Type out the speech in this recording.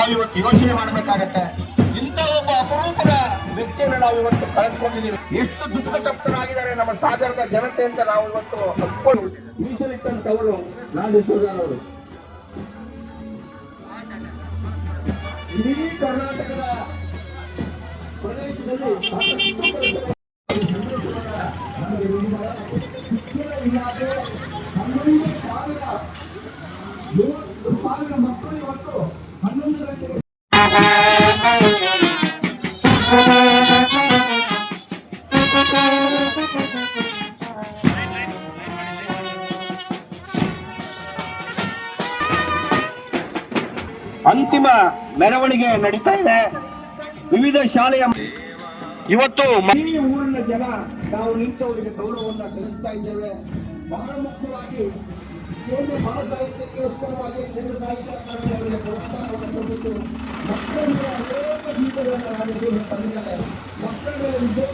ನಾವಿವತ್ತು ಯೋಚನೆ ಮಾಡಬೇಕಾಗತ್ತೆ. ಇಂಥ ಒಬ್ಬ ಅಪರೂಪದ ವ್ಯಕ್ತಿಯನ್ನು ನಾವು ಇವತ್ತು ಕಳೆದುಕೊಂಡಿದ್ದೀವಿ. ಎಷ್ಟು ದುಃಖ ತಪ್ತರಾಗಿದ್ದಾರೆ ನಮ್ಮ ಸಾಗರದ ಜನತೆ ಅಂತ ನಾವು ಇವತ್ತು ಅನ್ಕೊಂಡು ಮೀಸಲಿಟ್ಟಂತವರು ನಾಡಿ ಅವರು ಇಡೀ ಕರ್ನಾಟಕದ ಪ್ರದೇಶದಲ್ಲಿ ಶಿಕ್ಷಣ ಇಲಾಖೆ 11,000 ಮಕ್ಕಳು ಇವತ್ತು 11 ಗಂಟೆಗೆ ಅಂತಿಮ ಮೆರವಣಿಗೆ ನಡೀತಾ ಇದೆ. ವಿವಿಧ ಶಾಲೆಯ ಇವತ್ತು ಈ ಊರಿನ ಜನ ನಾವು ನಿಂತವರಿಗೆ ಗೌರವವನ್ನು ಸಲ್ಲಿಸ್ತಾ ಇದ್ದೇವೆ. ಬಹಳ ಮುಖ್ಯವಾಗಿ ಕೇಂದ್ರ ಬಾಲ ಸಾಹಿತ್ಯಕ್ಕೆ ಉತ್ತರವಾಗಿ ಕೇಂದ್ರ ಸಾಹಿತ್ಯ ಅಕಾಡೆಮಿಯವರಿಗೆ ಪ್ರೋತ್ಸಾಹವನ್ನು ಕೊಟ್ಟಿದ್ದು ಮಕ್ಕಳಿಗೆ ಅನೇಕ ಗೀತೆಗಳನ್ನು ತಂದಿದ್ದಾರೆ. ಮಕ್ಕಳ ವಿಷಯ